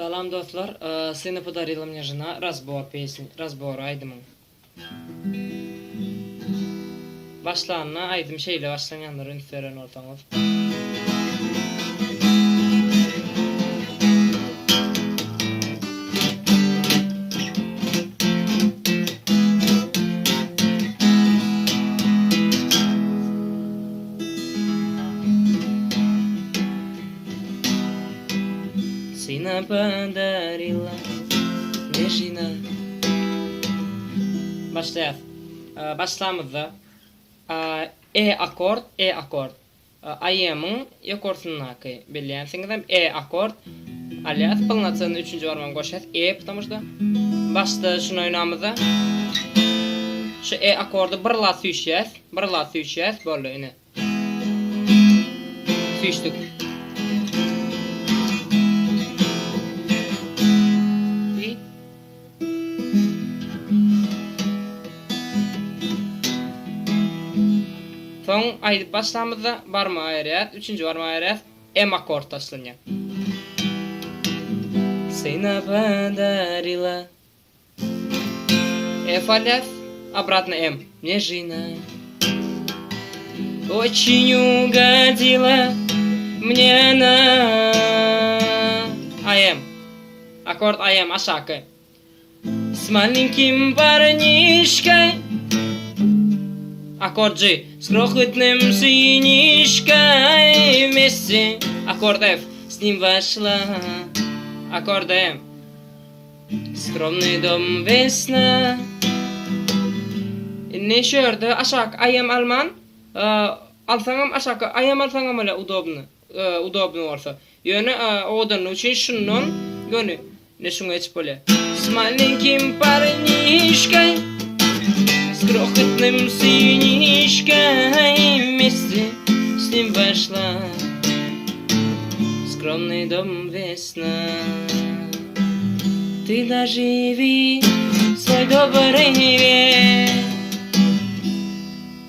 Salam dostlar. Seni подарила мне жена. Разбор песни. Разбор aydımın. Başlanma aydım şeyle başlayanların üstleren ortamız. Seni подарила мне жена. Başlayalım. Başlamızda E akord, E akord. Ayemın yukarısındaki bilensiniz E akord. Alias полноценный üçüncü varmam koşat E потому что başta şunu oynamızda şu E akordu birla suyuşacağız böyle yine. Suyuştuk. Son aydıp başlamızda barmağı ayırıyat, üçüncü barmağı ayırıyat, M akord taşlanıyor. Seni подарила F alias, обратно M. Мне жена очень угодила мне она. AM. Аккорд AM aşağı. С маленьким парнишкой. Аккорд G. С крохотным сынишкой вместе. Аккорд F. С ним вошла. Аккорд М. Скромный дом весна. Ne şöyle aşağı ayam alman. Alsangam aşağı ayam alsangam öyle удобно olsa. Yani odan için şunun gönü ne şuna hiç böyle. С маленьким парнишкой. С крохотным сынишкой вместе с ним вошла. Скромный дом весна. Ты доживи свой добрый век.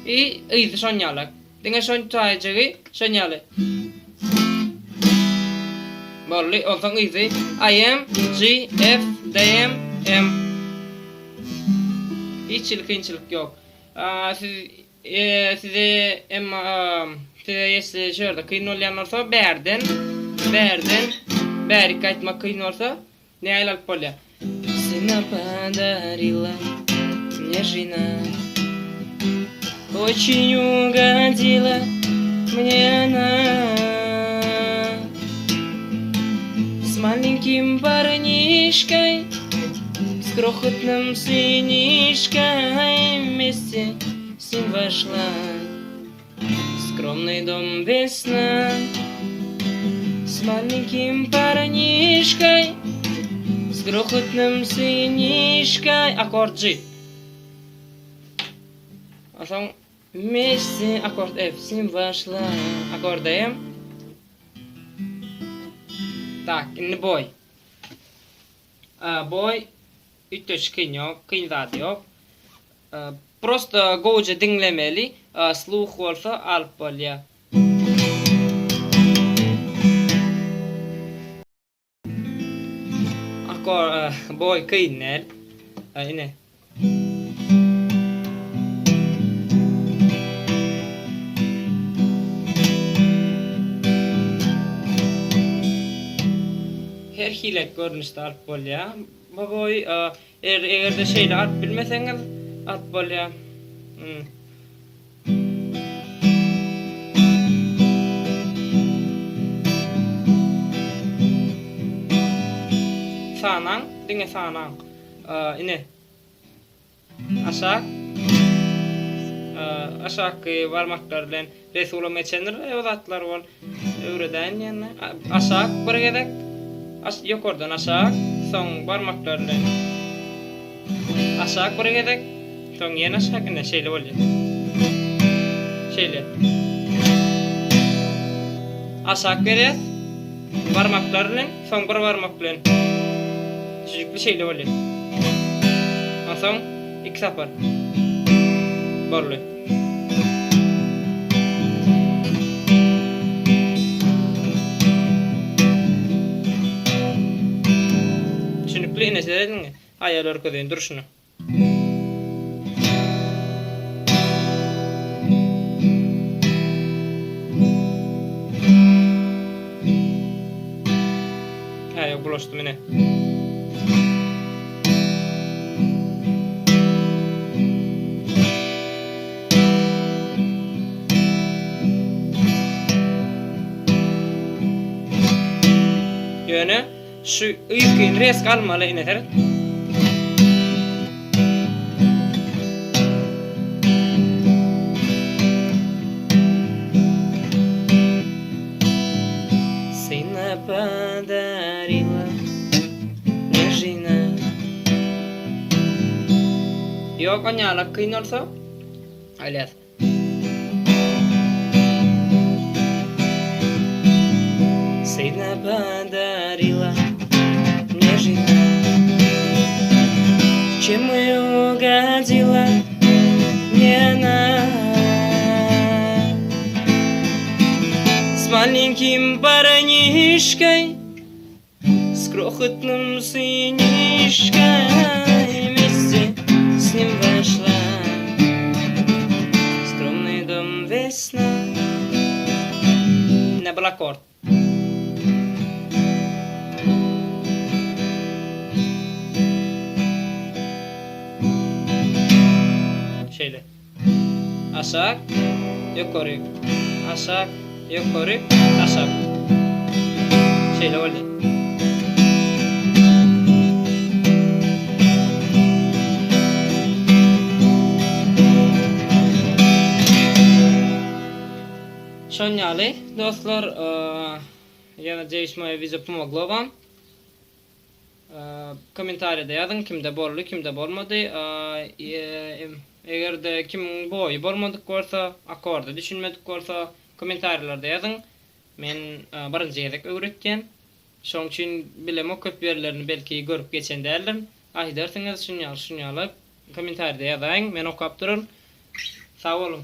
И шонялак. Dengan son çaycığı şonyalı. Bolli olsan easy. I am G F D M M. Hiç kıyınçılık yok. Size size şurada kıyın olayan olsa berden beri kayıtmak kıyın olsa ne aylar polya. Seni подарила мне жена. Очень угодила мне она. С маленьким парнишкой. С крохотным сынишкой вместе с ним вошла. Скромный дом весна. С маленьким парнишкой. С крохотным сынишкой. Аккорд G. А потом вместе аккорд F. С ним вошла. Аккорд М. Так, in boy. Boy. Hiç kıyın yok, kıyın zat yok. Просто go'ca dinlemeli, sluh olsa alıp bolya. Akor boy kıyın nel. Yine. Her hilek görünüşte alıp bolya. Baboy eğer de şeyle at bilmeseniz at bolya. Sağnan, dinle sağnan. Yine aşağı aşağı varmaklarla Resulü meçenir evlatlar var. Öğreden yani aşağı buraya gidek. Yukarıdan aşağı son parmaklarla aşağı buraya gidek. Son yine aşağı yine şeyle oluyor. Şeyle aşağı gidek. Parmaklarla son bir parmakla çocuklu şeyle oluyor. Son iki sefer böyle. Süýgüli ineseleriniň aýal örkedeýin duruşuny. Yok bulaşdy mene. Ýöne şu ýykyň res galmaly ineser. Sina padarila nežina. Yok oňalak kyn bolsa, aýlas. Sina padarila nežina. Чем угодила мне она с маленьким парнишкой, с крохотным сынишкой, вместе с ним вошла в скромный дом весна. Не был аккорд. Şöyle. Aşağı, yukarı. Aşağı, yukarı, aşağı. Şöyle oldu. Şonyalı dostlar, yana değişmeye bize pomoglo vam. Komentarda yazın kimde boldy, kimde bolmady. Egerde kim boýy bolmadyk bolsa, akorda düşünmedik bolsa, komentarlarda yazın. Men birinji ýerek öwretken, şoň üçin bilem o köp ýerlerini belki görüp geçen däldim. Aýdarsyňyz şunýaly komentarda ýazaň, men okap durun. Sag bolun.